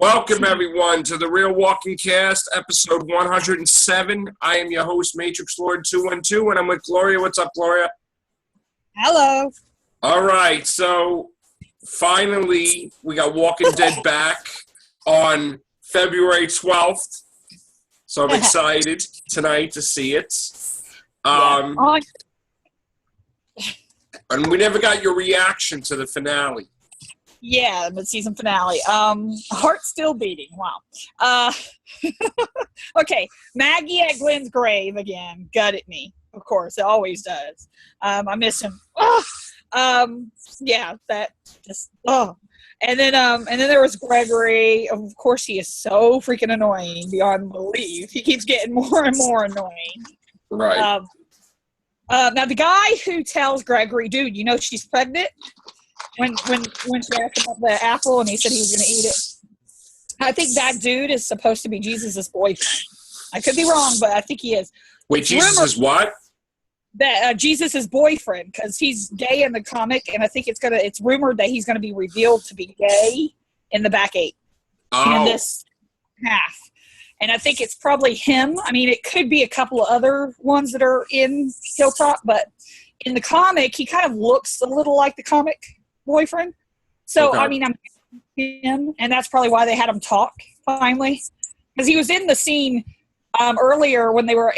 Welcome, everyone, to the Real Walking Cast, episode 107. I am your host, Matrixlord212, and I'm with Gloria. What's up, Gloria? Hello. All right, so finally, we got Walking Dead back on February 12th, so I'm excited tonight to see it. And we never got your reaction to the finale. Yeah, the season finale. Heart still beating. Wow. Okay, Maggie at Glenn's grave again. Gutted me. Of course, it always does. I miss him. Yeah, that just. And then there was Gregory. Of course, he is so freaking annoying beyond belief. He keeps getting more and more annoying. Right. Now the guy who tells Gregory, dude, you know she's pregnant. When she asked about the apple and he said he was going to eat it, I think that dude is supposed to be Jesus' boyfriend. I could be wrong, but I think he is. Wait, Jesus is what? That Jesus' boyfriend, because he's gay in the comic, and I think it's rumored that he's going to be revealed to be gay in the back 8 in this half. And I think it's probably him. I mean, it could be a couple of other ones that are in Hilltop, but in the comic, he kind of looks a little like the comic boyfriend. So, okay. I mean, I'm him, and that's probably why they had him talk finally. Because he was in the scene earlier when they were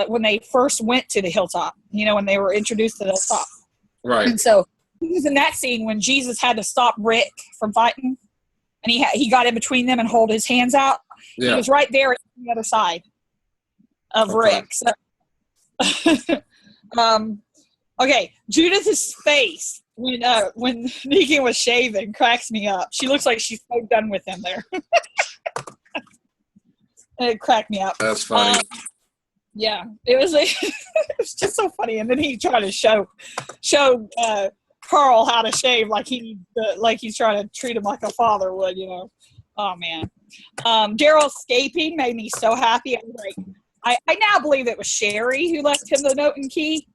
when they first went to the Hilltop, you know, when they were introduced to the Hilltop. Right. And so he was in that scene when Jesus had to stop Rick from fighting, and he got in between them and hold his hands out. Yeah. He was right there on the other side of Rick. So, okay, Judith's face when Negan was shaving cracks me up. She looks like she's so done with him there. It cracked me up. That's funny. Yeah, it was it was just so funny. And then he tried to show Carl how to shave like he's trying to treat him like a father would, you know. Oh man. Daryl escaping made me so happy. I was like, I now believe it was Sherry who left him the note and key.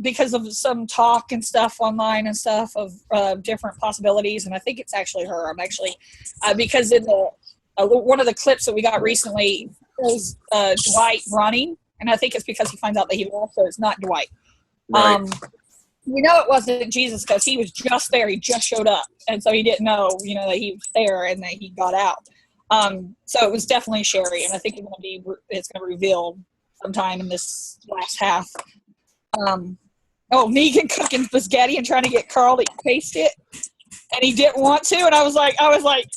Because of some talk and stuff online and stuff of different possibilities, and I think it's actually her. I'm actually because in the one of the clips that we got recently was Dwight running, and I think it's because he finds out that he lost, so it's not Dwight. Right. We know it wasn't Jesus because he was just there. He just showed up, and so he didn't know, you know, that he was there and that he got out. So it was definitely Sherry, and I think it's going to reveal sometime in this last half. Negan cooking spaghetti and trying to get Carl to taste it, and he didn't want to, and I was like,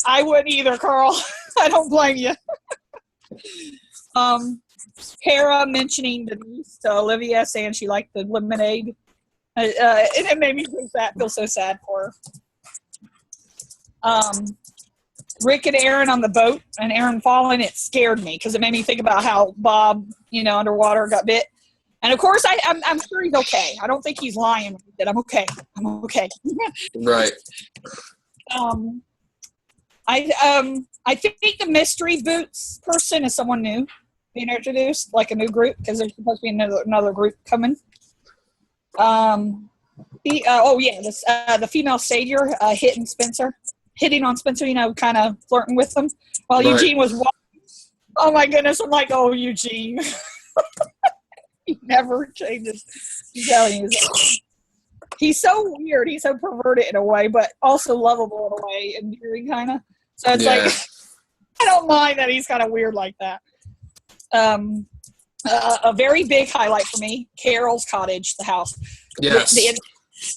I wouldn't either, Carl. I don't blame you. Kara mentioning Denise to Olivia, saying she liked the lemonade, and it made me feel so sad for her. Rick and Aaron on the boat, and Aaron falling, it scared me because it made me think about how Bob, you know, underwater got bit. And of course, I'm sure he's okay. I don't think he's lying. I'm okay. I'm okay. Right. I think the mystery boots person is someone new being introduced, like a new group, because there's supposed to be another group coming. The female savior hitting on Spencer, you know, kind of flirting with him while right. Eugene was walking. Oh my goodness! I'm like, oh, Eugene. He never changes. I'm telling you. He's so weird. He's so perverted in a way, but also lovable in a way, endearing kind of. So it's like, I don't mind that he's kind of weird like that. A very big highlight for me, Carol's cottage, the house. Yes.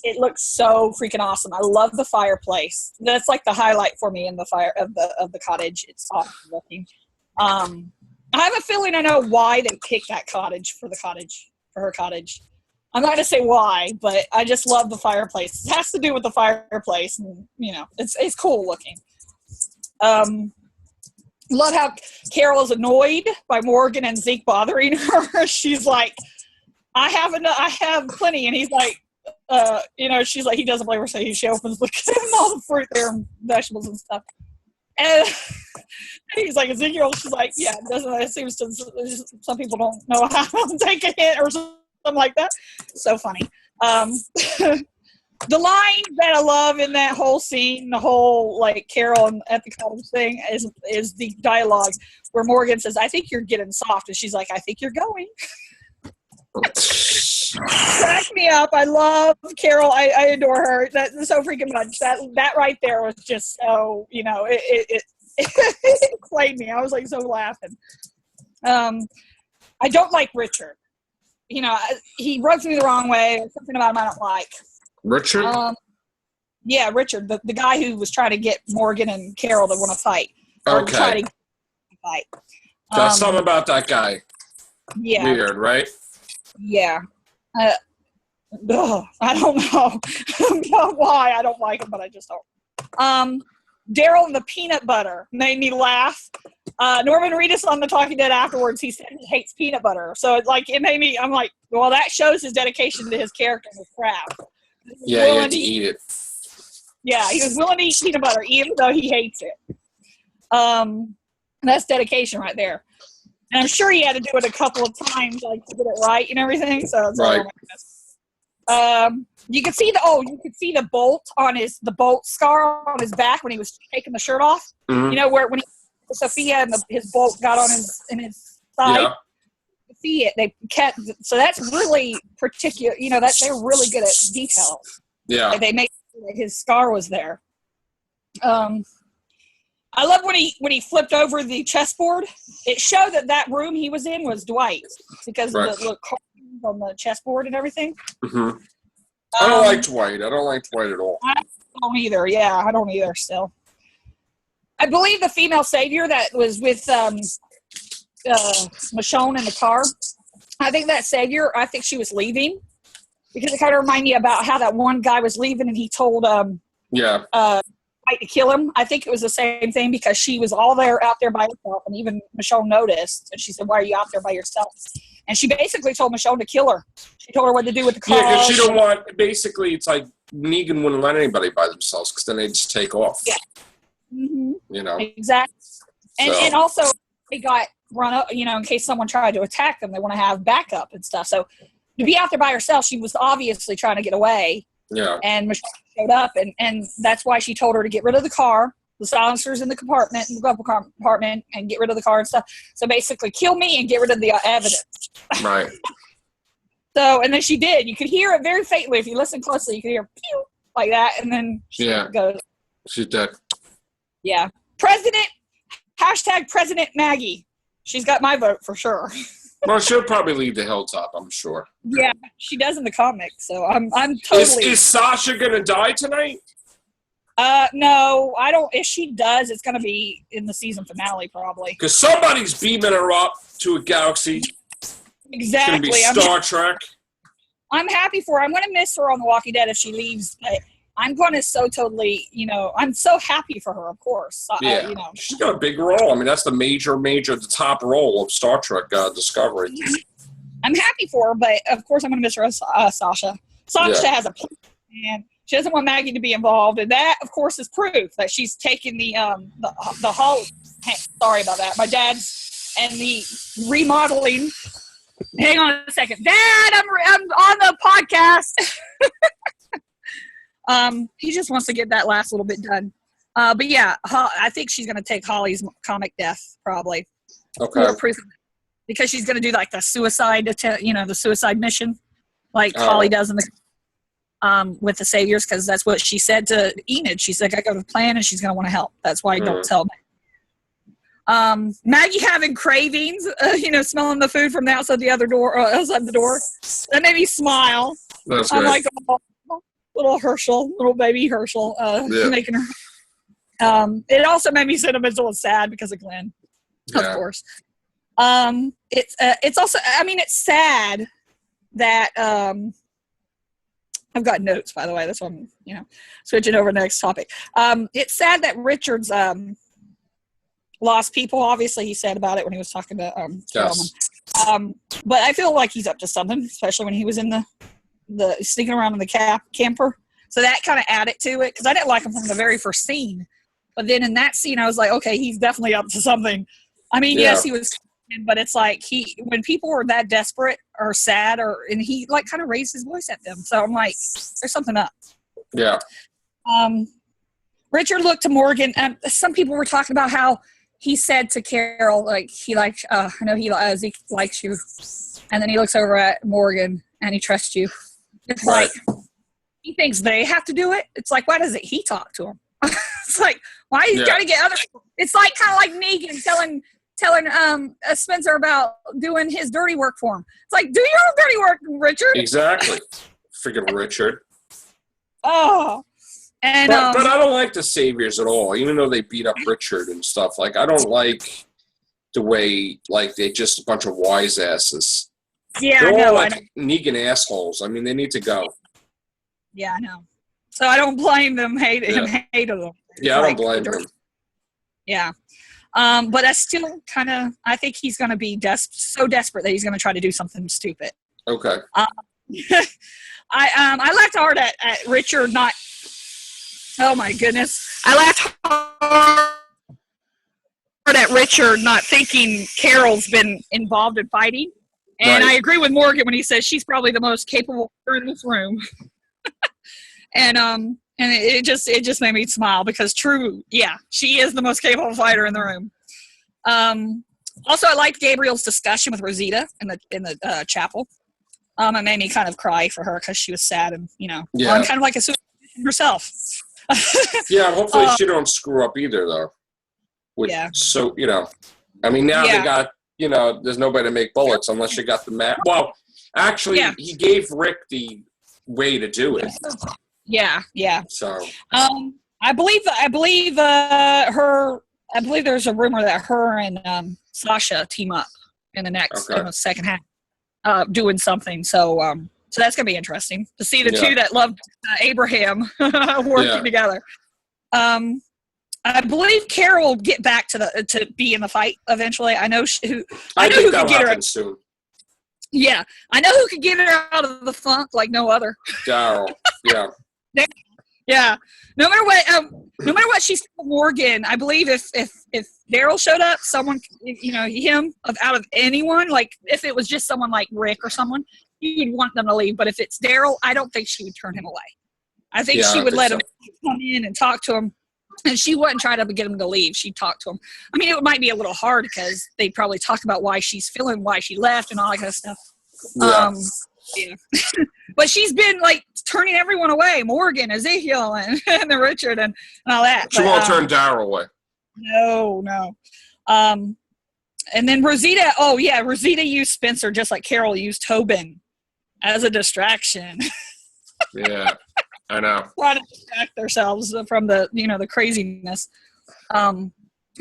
It looks so freaking awesome. I love the fireplace. That's like the highlight for me in the fire of the cottage. It's awesome looking. I have a feeling I know why they picked that cottage for her cottage. I'm not going to say why, but I just love the fireplace. It has to do with the fireplace, and, you know, it's cool looking. Love how Carol is annoyed by Morgan and Zeke bothering her. She's like, I have plenty, and he's like, you know, she's like, he doesn't blame her, so she opens all the fruit there and vegetables and stuff. And he's like, Ezekiel, she's like, yeah, it seems to, some people don't know how to take a hint or something like that. So funny. The line that I love in that whole scene, the whole like Carol and at the college thing, is the dialogue where Morgan says, "I think you're getting soft," and she's like, "I think you're going." Crack me up. I love Carol. I adore her. That's so freaking much. That right there was just so, it played me. I was like so laughing. I don't like Richard. He rubs me the wrong way. There's something about him I don't like. Richard? Yeah, Richard, the guy who was trying to get Morgan and Carol to want to fight. Okay. Try to fight. Got something about that guy. Yeah. Weird, right? Yeah. I don't know. Why I don't like him, but I just don't. Daryl and the peanut butter made me laugh. Norman Reedus on The Talking Dead afterwards, he said he hates peanut butter. So it made me, I'm like, well, that shows his dedication to his character and his craft. Yeah, he had to eat it. Yeah, he was willing to eat peanut butter even though he hates it. That's dedication right there. And I'm sure he had to do it a couple of times, like to get it right and everything. So it's right. You could see the bolt on the bolt scar on his back when he was taking the shirt off. Mm-hmm. When Sophia and his bolt got on his side. Yeah. You see it. They kept, so that's really particular. That they're really good at details. Yeah. They make sure that his scar was there. I love when he flipped over the chessboard. It showed that room he was in was Dwight's because of the little carvings on the chessboard and everything. Mm-hmm. I don't like Dwight. I don't like Dwight at all. I don't either. Yeah, I don't either still. I believe the female savior that was with Michonne in the car, I think that savior, I think she was leaving because it kind of reminded me about how that one guy was leaving and he told Dwight to kill him. I think it was the same thing because she was out there by herself, and even Michonne noticed, and she said, "Why are you out there by yourself?" And she basically told Michonne to kill her. She told her what to do with the car. Yeah, because she don't want. Basically, it's like Negan wouldn't let anybody by themselves because then they just take off. Yeah. Mm-hmm. Exactly. And also they got run up. In case someone tried to attack them, they want to have backup and stuff. So to be out there by herself, she was obviously trying to get away. Yeah. And Michonne showed up, and that's why she told her to get rid of the car, the silencers in the glove compartment, and get rid of the car and stuff. So basically, kill me and get rid of the evidence. Right. So, and then she did. You could hear it very faintly. If you listen closely, you could hear pew like that, and then she goes. She's dead. Yeah. President Maggie. She's got my vote for sure. Well, she'll probably leave the hilltop, I'm sure. Yeah, she does in the comics, so I'm totally. Is Sasha gonna die tonight? No, I don't. If she does, it's gonna be in the season finale, probably. Because somebody's beaming her up to a galaxy. Exactly. It's gonna be Star Trek. I'm happy for her. I'm gonna miss her on The Walking Dead if she leaves, but I'm going to I'm so happy for her, of course. Yeah, she's got a big role. I mean, that's the top role of Star Trek Discovery. I'm happy for her, but of course I'm going to miss her as Sasha. Sasha has a plan, and she doesn't want Maggie to be involved, and that, of course, is proof that she's taking the whole. Sorry about that. My dad's and the remodeling. Hang on a second, Dad. I'm on the podcast. He just wants to get that last little bit done. But yeah, I think she's going to take Holly's comic death probably. Okay. Because she's going to do like the suicide, the suicide mission, like Holly does in the with the Saviors, because that's what she said to Enid. She said, "I got a plan, and she's going to want to help." That's why I don't tell me. Maggie having cravings, smelling the food from the outside the door. That made me smile. That's I'm great. like, oh, little baby Herschel, making her. It also made me sentimental and sad because of Glenn, of course. It's also, it's sad that I've got notes, by the way. That's why I'm, switching over to the next topic. It's sad that Richard's lost people. Obviously, he said about it when he was talking to yes. But I feel like he's up to something, especially when he was in the sneaking around in the camper. So that kind of added to it, because I didn't like him from the very first scene. But then in that scene, I was like, okay, he's definitely up to something. Yes, he was, but it's like when people were that desperate or sad, and he like kind of raised his voice at them. So I'm like, there's something up. Yeah. Richard looked to Morgan. Some people were talking about how he said to Carol, like, I know Zeke likes you. And then he looks over at Morgan and he trusts you. It's Right. like, he thinks they have to do it. It's like, why doesn't he talk to him? It's like, why he's trying to get other people? It's like kind of like Negan telling Spencer about doing his dirty work for him. It's like, do your own dirty work, Richard. Exactly. Freaking Richard. Oh. And but I don't like the Saviors at all, even though they beat up Richard and stuff. Like, I don't like the way, like, they just a bunch of wise asses. Yeah, They're I know. all like Negan assholes. I mean, they need to go. Yeah, I know. So I don't blame them hating them. Yeah, I don't blame them. Yeah. But I still kind of, I think he's going to be so desperate that he's going to try to do something stupid. Okay. I laughed hard at Richard not, oh my goodness. I laughed hard at Richard not thinking Carol's been involved in fighting. And Right. I agree with Morgan when he says she's probably the most capable in this room. And it just made me smile because she is the most capable fighter in the room. Also, I liked Gabriel's discussion with Rosita in the chapel. It made me kind of cry for her because she was sad and kind of like a suicide herself. Yeah, hopefully she don't screw up either, though. So I mean, now they got there's nobody to make bullets unless you got the map. Well, actually, he gave Rick the way to do it. Yeah. So, I believe there's a rumor that her and Sasha team up in the next second half, doing something. So that's gonna be interesting to see the two that loved Abraham working together. I believe Carol will get back to be in the fight eventually. I know who could get her soon. Yeah, I know who could get her out of the funk like no other. Daryl. Yeah. Yeah. No matter what she's told Morgan, I believe if Daryl showed up, someone, him out of anyone, like if it was just someone like Rick or someone, you'd want them to leave. But if it's Daryl, I don't think she would turn him away. I think she would let him come in and talk to him. And she wouldn't try to get him to leave. She'd talk to him. I mean, it might be a little hard because they'd probably talk about why she's feeling, why she left, and all that kind of stuff. Yeah. But she's been like turning everyone away, Morgan, Ezekiel, and the Richard, and all that. She won't turn Daryl away. No. And then Rosita. Oh yeah, Rosita used Spencer just like Carol used Tobin as a distraction. Yeah. I know. Trying to distract ourselves from the craziness. But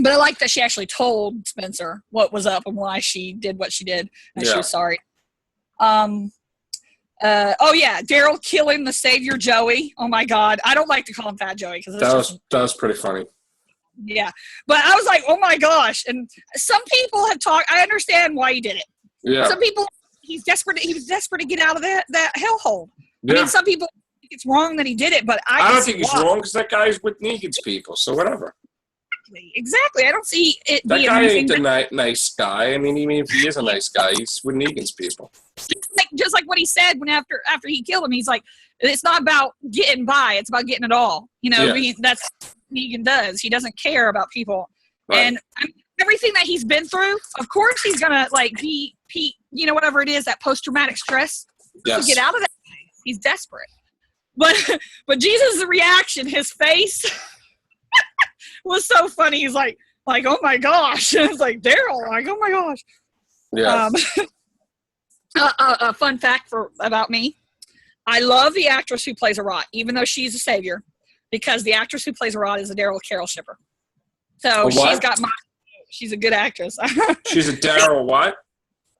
I like that she actually told Spencer what was up and why she did what she did, and she was sorry. Daryl killing the savior Joey. Oh my God, I don't like to call him Fat Joey because that was pretty funny. Yeah, but I was like, oh my gosh, and some people have talked. I understand why he did it. Yeah. Some people, he was desperate to get out of that hellhole. Yeah. I mean, some people think it's wrong that he did it, but I don't think he's wrong because that guy's with Negan's people, so whatever. Exactly. I don't see it that being guy anything. Ain't the nice guy. I mean, even if he is a nice guy, he's with Negan's people. Just like what he said when after he killed him, he's like, it's not about getting by, it's about getting it all. That's what Negan does. He doesn't care about people. Right. And everything that he's been through, of course he's gonna be whatever it is, that post-traumatic stress to get out of that place. He's desperate. But Jesus' reaction, his face was so funny. He's like, oh my gosh. It's like Daryl, like, oh my gosh. Yeah. A fun fact about me. I love the actress who plays Arat, even though she's a savior, because the actress who plays Arat is a Daryl Carol shipper. So she's a good actress. She's a Daryl what?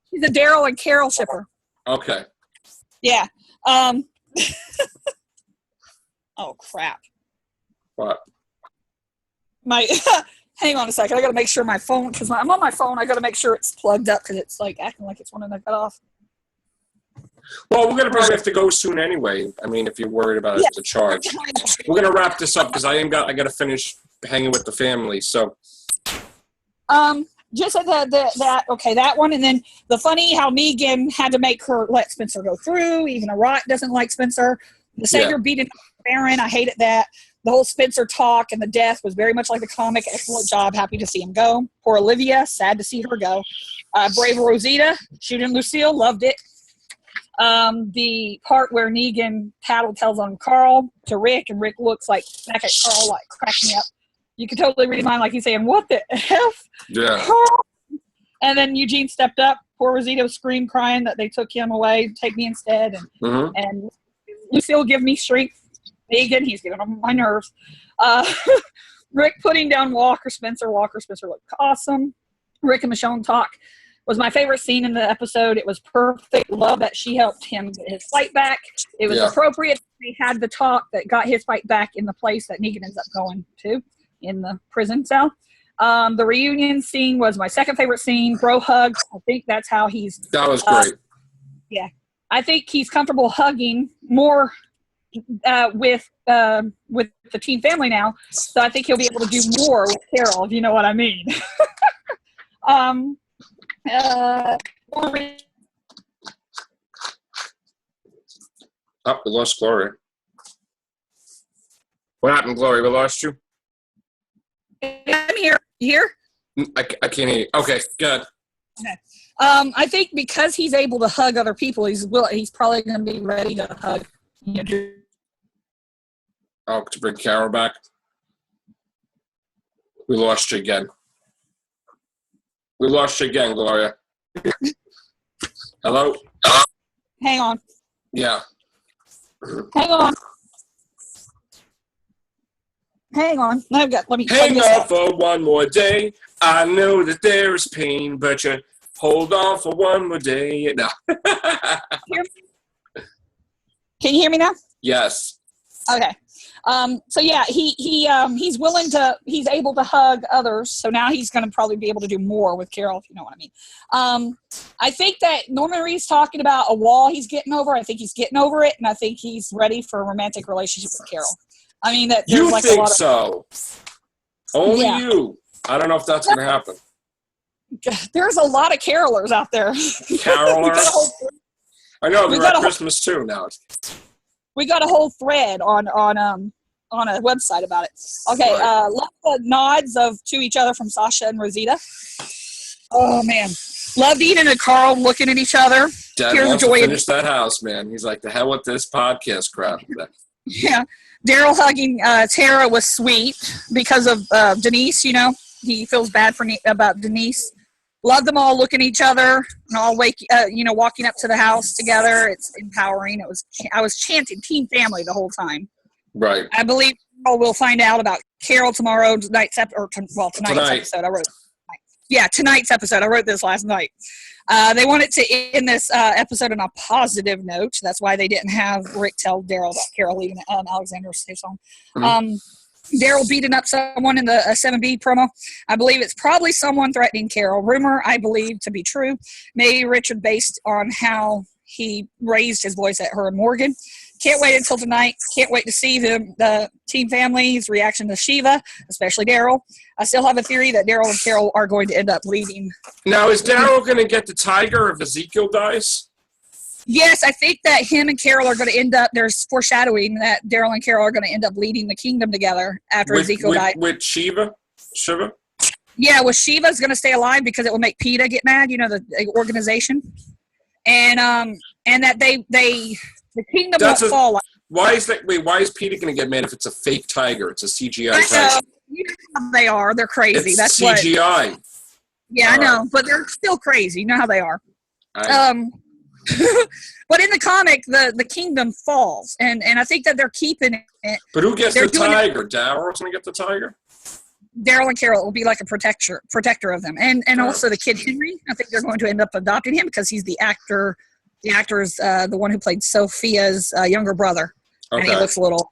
She's a Daryl and Carol shipper. Okay. Yeah. Oh crap. What? Hang on a second. I got to make sure my phone, because I'm on my phone. I got to make sure it's plugged up because it's like acting like it's wanting to cut off. Well, we're gonna probably have to go soon anyway. I mean, if you're worried about it, the charge. We're gonna wrap this up because I got to finish hanging with the family. So. Just like that one, and then the funny how Negan had to make her let Spencer go through. Even Arat doesn't like Spencer. The savior beat him barren. I hated that. The whole Spencer talk and the death was very much like the comic. Excellent job. Happy to see him go. Poor Olivia. Sad to see her go. Brave Rosita. Shooting Lucille. Loved it. The part where Negan tattletales on Carl to Rick, and Rick looks like back at Carl, like cracking me up. You could totally read his mind like he's saying, "What the F?" Yeah. And then Eugene stepped up. Poor Rosita screamed, crying that they took him away. Take me instead. And Lucille give me strength. Negan, he's getting on my nerves. Rick putting down Walker Spencer. Walker Spencer looked awesome. Rick and Michonne talk was my favorite scene in the episode. It was perfect. Love that she helped him get his fight back. It was appropriate. They had the talk that got his fight back in the place that Negan ends up going to in the prison cell. The reunion scene was my second favorite scene. Bro hug. I think that's how he's. That was great. Yeah, I think he's comfortable hugging more with the team family now. So I think he'll be able to do more with Carol, if you know what I mean. We lost Gloria. What happened, Gloria? We lost you? I'm here. You here? I can't hear you. Okay, good. Okay. I think because he's able to hug other people, he's probably going to be ready to hug. To bring Carol back. We lost you again. We lost you again, Gloria. Hello? Hang on. Yeah. Hang on. Hang on. Let me hang on for one more day. I know that there is pain, but you hold on for one more day. No. Can you hear me now? Yes. Okay. So yeah, he's willing to, he's able to hug others. So now he's going to probably be able to do more with Carol, if you know what I mean. I think that Norman Reed's talking about a wall he's getting over. I think he's getting over it, and I think he's ready for a romantic relationship with Carol. I mean, that you like think a lot of, so? Only you. I don't know if that's going to happen. There's a lot of carolers out there. Carolers. I know they're at Christmas too now. We got a whole thread on a website about it. Okay, right. Love the nods to each other from Sasha and Rosita. Oh man, loved Eden and Carl looking at each other. Dad wants to finish that house, man. He's like, the hell with this podcast crap. Yeah, Daryl hugging Tara was sweet because of Denise. You know, he feels bad about Denise. Love them all looking at each other and all walking up to the house together. It's empowering. I was chanting Team Family the whole time. Right. I believe we'll find out about Carol tonight's episode. I wrote. Yeah, tonight's episode. I wrote this last night. They wanted to end this episode on a positive note. That's why they didn't have Rick tell Daryl about Carol leaving Alexander's safe zone. Mm-hmm. Daryl beating up someone in the 7B promo. I believe it's probably someone threatening Carol. Rumor, I believe, to be true. Maybe Richard based on how he raised his voice at her and Morgan. Can't wait until tonight. Can't wait to see the Team Family's reaction to Shiva, especially Daryl. I still have a theory that Daryl and Carol are going to end up leading. Now, is Daryl going to get the tiger if Ezekiel dies? Yes, I think that him and Carol are going to end up, there's foreshadowing that Daryl and Carol are going to end up leading the kingdom together after Ezekiel died. With Shiva? Yeah, well, Shiva's going to stay alive because it will make PETA get mad, you know, the organization. And that the kingdom won't fall. Why is PETA going to get mad if it's a fake tiger? It's a CGI tiger. You know how they are. They're crazy. It's CGI. Yeah, I know, but they're still crazy. You know how they are. But in the comic, the kingdom falls, and I think that they're keeping it. But who gets the tiger? Daryl's going to get the tiger? Daryl and Carol will be like a protector of them, and also the kid Henry. I think they're going to end up adopting him because he's the actor. The actor is the one who played Sophia's younger brother, and he looks a little.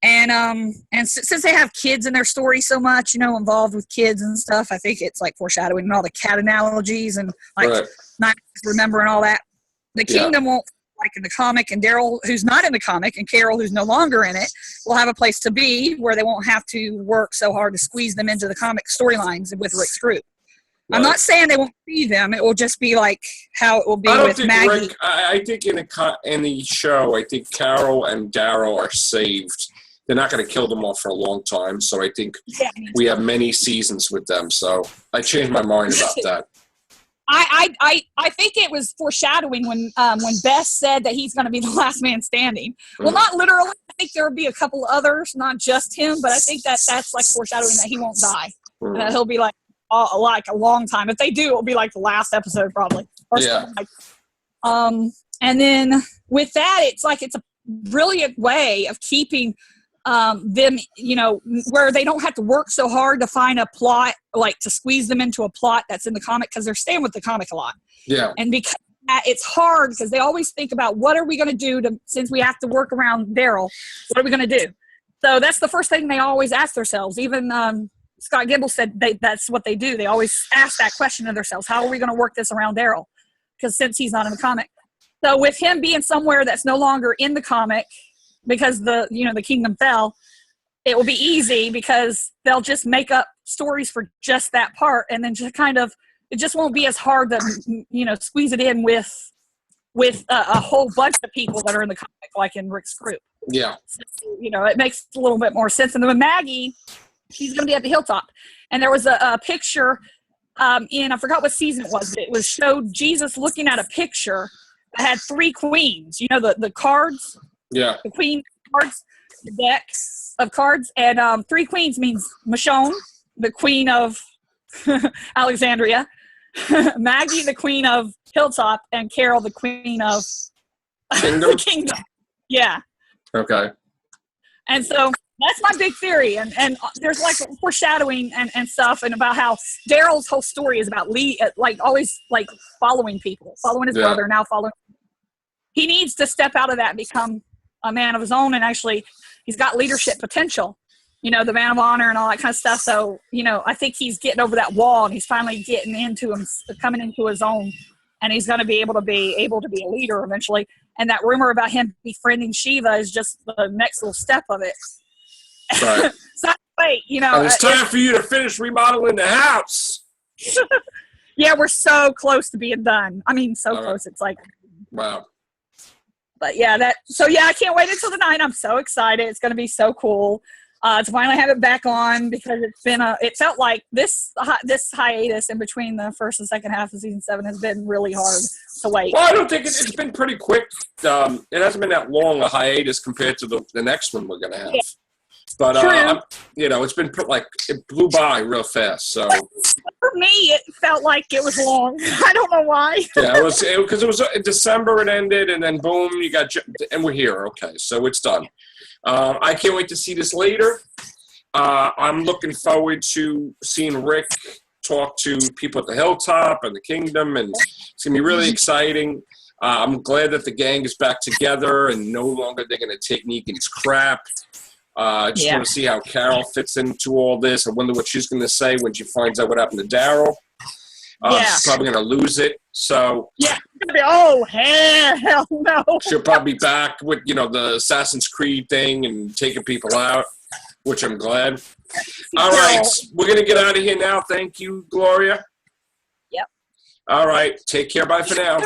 And since they have kids in their story so much, you know, involved with kids and stuff, I think it's like foreshadowing and all the cat analogies and like not remembering all that. The kingdom won't, like in the comic, and Daryl, who's not in the comic, and Carol, who's no longer in it, will have a place to be where they won't have to work so hard to squeeze them into the comic storylines with Rick's group. I'm not saying they won't see them. It will just be like how it will be I don't with think Maggie. Rick. I think in the show, I think Carol and Daryl are saved. They're not going to kill them off for a long time, so I think we have many seasons with them. So I changed my mind about that. I think it was foreshadowing when Beth said that he's going to be the last man standing. Well, not literally. I think there will be a couple others, not just him, but I think that's like foreshadowing that he won't die. That he'll be like a long time. If they do, it'll be like the last episode probably. Or something like that. And then with that, it's a brilliant way of keeping them, where they don't have to work so hard to find a plot, like to squeeze them into a plot that's in the comic, because they're staying with the comic a lot. Yeah. And because it's hard, because they always think about what are we going to do since we have to work around Daryl, what are we going to do? So that's the first thing they always ask themselves. Even Scott Gimple said that's what they do. They always ask that question of themselves. How are we going to work this around Daryl? Because since he's not in the comic. So with him being somewhere that's no longer in the comic, because the kingdom fell, it will be easy because they'll just make up stories for just that part, and then just it just won't be as hard to squeeze it in with a whole bunch of people that are in the comic, like in Rick's group. Yeah, so, it makes a little bit more sense. And then with Maggie, she's going to be at the hilltop, and there was a picture I forgot what season it was. But it showed Jesus looking at a picture that had 3 queens. The cards. Yeah. The queen cards, the deck of cards, and 3 queens means Michonne, the queen of Alexandria, Maggie, the queen of Hilltop, and Carol, the queen of Kingdom. Kingdom. Yeah. Okay. And so that's my big theory, and there's like foreshadowing and stuff, and about how Daryl's whole story is about always following people, following his brother, now following. He needs to step out of that and become a man of his own, and actually he's got leadership potential, the man of honor and all that kind of stuff. So I think he's getting over that wall, and he's finally coming into his own, and he's going to be able to be a leader eventually. And that rumor about him befriending Shiva is just the next little step of it. Right. So wait, and it's time for you to finish remodeling the house. Yeah, we're so close to being done. I mean, so close. It's like, wow. But yeah, I can't wait until the 9th. I'm so excited. It's going to be so cool to finally have it back on, because it felt like this hiatus in between the first and second half of season 7 has been really hard to wait. Well, I don't think it's been pretty quick. It hasn't been that long a hiatus compared to the next one we're going to have. Yeah. But it's been it blew by real fast. So for me, it felt like it was long. I don't know why. Yeah, it was because it was in December. It ended, and then boom, and we're here. Okay, so it's done. I can't wait to see this later. I'm looking forward to seeing Rick talk to people at the Hilltop and the Kingdom, and it's gonna be really exciting. I'm glad that the gang is back together, and no longer they're gonna take Negan's crap. I just want to see how Carol fits into all this. I wonder what she's going to say when she finds out what happened to Daryl. She's probably going to lose it. So it's going to be, oh, hell no. She'll probably be back with, the Assassin's Creed thing and taking people out, which I'm glad. All right. We're going to get out of here now. Thank you, Gloria. Yep. All right. Take care. Bye for now.